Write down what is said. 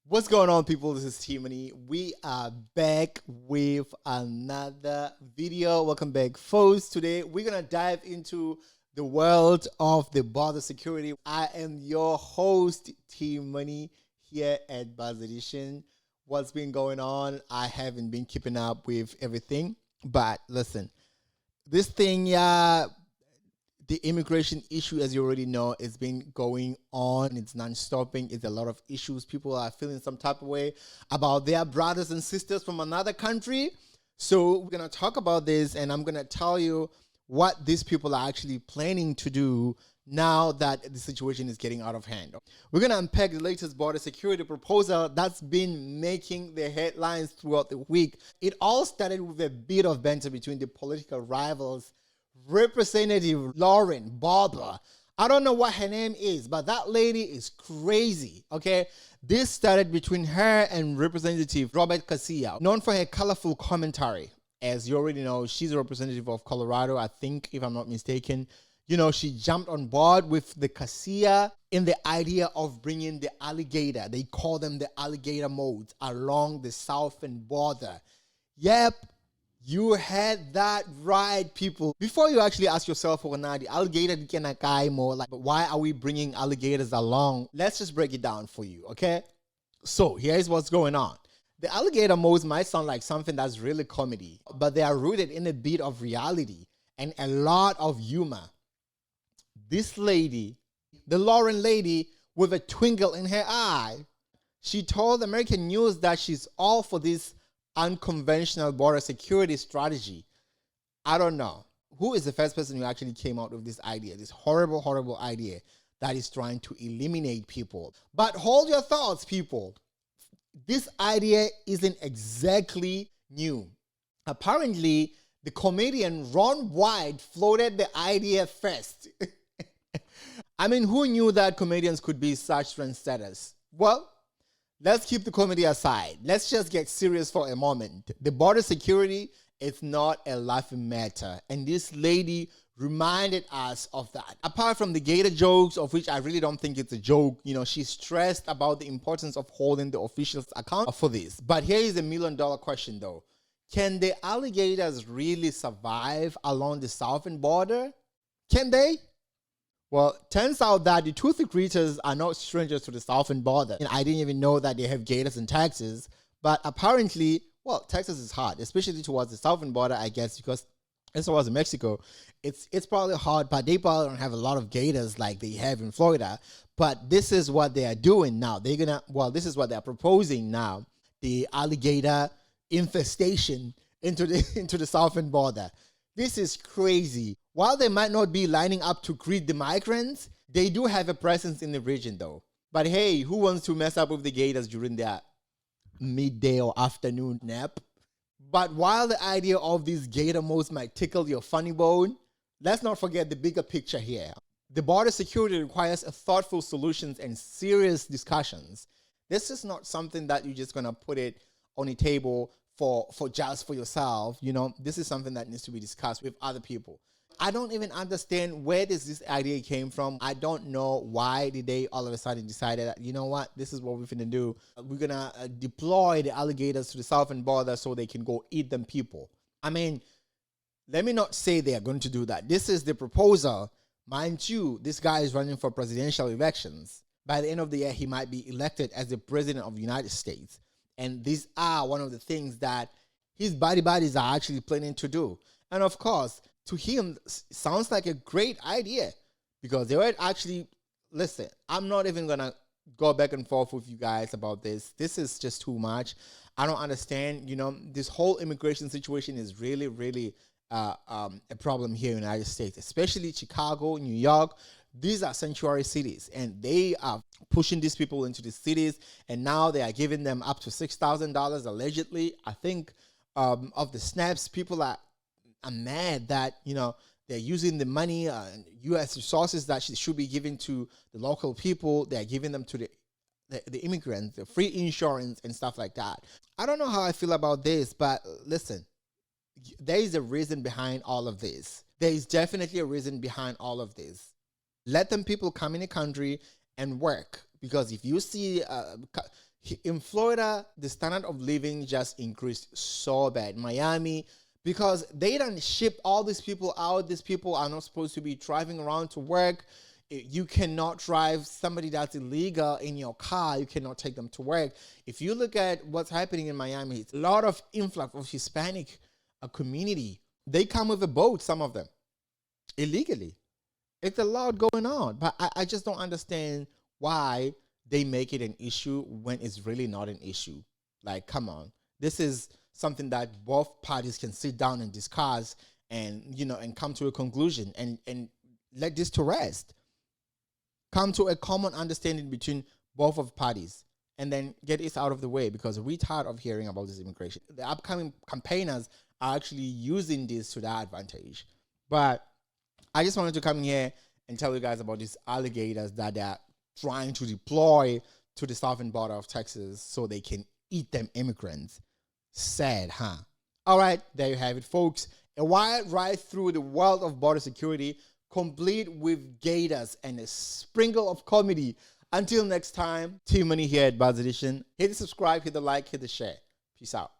What's going on, people? This is Timony. We are back with another video. Welcome back, folks. Today, we're going to dive into the world of the border security. I am your host, Timony, here at Buzz Edition. What's been going on? I haven't been keeping up with everything. But listen, this thing, the immigration issue, as you already know, has been going on. It's non-stopping. It's a lot of issues. People are feeling some type of way about their brothers and sisters from another country. So we're going to talk about this, and I'm going to tell you what these people are actually planning to do now that the situation is getting out of hand. We're going to unpack the latest border security proposal that's been making the headlines throughout the week. It all started with a bit of banter between the political rivals, Representative Lauren Barber. I don't know what her name is, but that lady is crazy, okay? This started between her and Representative Robert Garcia, known for her colorful commentary. As you already know, she's a representative of Colorado, I think, if I'm not mistaken. You know, she jumped on board with the Garcia in the idea of bringing the alligator, they call them the alligator modes, along the southern border. Yep. You had that right, people. Before you actually ask yourself, oh, now the alligator can guy more, like, but why are we bringing alligators along? Let's just break it down for you, okay? So here's what's going on. The alligator modes might sound like something that's really comedy, but they are rooted in a bit of reality and a lot of humor. This lady, the Lauren lady with a twinkle in her eye, she told American News that she's all for this unconventional border security strategy. I don't know. Who is the first person who actually came out with this idea, this horrible, horrible idea that is trying to eliminate people? But hold your thoughts, people. This idea isn't exactly new. Apparently, the comedian Ron White floated the idea first. I mean, who knew that comedians could be such trendsetters? Well, let's keep the comedy aside. Let's just get serious for a moment. The border security is not a laughing matter. And this lady reminded us of that. Apart from the gator jokes, of which I really don't think it's a joke, you know, she stressed about the importance of holding the officials accountable for this. But here is a $1 million question, though. Can the alligators really survive along the southern border? Can they? Well, turns out that the toothy creatures are not strangers to the southern border. And I didn't even know that they have gators in Texas. But apparently, well, Texas is hard, especially towards the southern border, I guess, because as far as Mexico, it's probably hard, but they probably don't have a lot of gators like they have in Florida. But this is what they are doing now. This is what they're proposing now. The alligator infestation into the southern border. This is crazy. While they might not be lining up to greet the migrants, they do have a presence in the region, though. But hey, who wants to mess up with the gators during their midday or afternoon nap? But while the idea of these gator modes might tickle your funny bone, let's not forget the bigger picture here. The border security requires thoughtful solutions and serious discussions. This is not something that you're just going to put it on a table for just for yourself. You know, this is something that needs to be discussed with other people. I don't even understand where this idea came from. I don't know why did they all of a sudden decided that, you know what, this is what we're going to do. We're going to deploy the alligators to the southern border so they can go eat them people. I mean, let me not say they are going to do that. This is the proposal. Mind you, this guy is running for presidential elections. By the end of the year, he might be elected as the president of the United States. And these are one of the things that his buddies are actually planning to do. And of course, to him, sounds like a great idea because they were actually, listen, I'm not even going to go back and forth with you guys about this. This is just too much. I don't understand. You know, this whole immigration situation is really, really a problem here in the United States, especially Chicago, New York. These are sanctuary cities, and they are pushing these people into the cities, and now they are giving them up to $6,000 allegedly. I think of the snaps, people are mad that, you know, they're using the money, U.S. resources that should be given to the local people. They're giving them to the immigrants, the free insurance and stuff like that. I don't know how I feel about this, but listen, there is a reason behind all of this. There is definitely a reason behind all of this. Let them people come in the country and work, because if you see In Florida, the standard of living just increased so bad. Miami, because they don't ship all these people out. These people are not supposed to be driving around to work. You cannot drive somebody that's illegal in your car. You cannot take them to work. If you look at what's happening in Miami, it's a lot of influx of Hispanic community. They come with a boat, some of them, illegally. It's a lot going on. But I just don't understand why they make it an issue when it's really not an issue. Like, come on. This is something that both parties can sit down and discuss and, and come to a conclusion and let this to rest. Come to a common understanding between both of parties and then get this out of the way, because we're tired of hearing about this immigration. The upcoming campaigners are actually using this to their advantage. But I just wanted to come here and tell you guys about these alligators that they're trying to deploy to the southern border of Texas so they can eat them immigrants. Sad, huh? All right, there you have it, folks. A wild ride through the world of border security, complete with gators and a sprinkle of comedy. Until next time, Team Money here at Buzz Edition. Hit the subscribe, hit the like, hit the share. Peace out.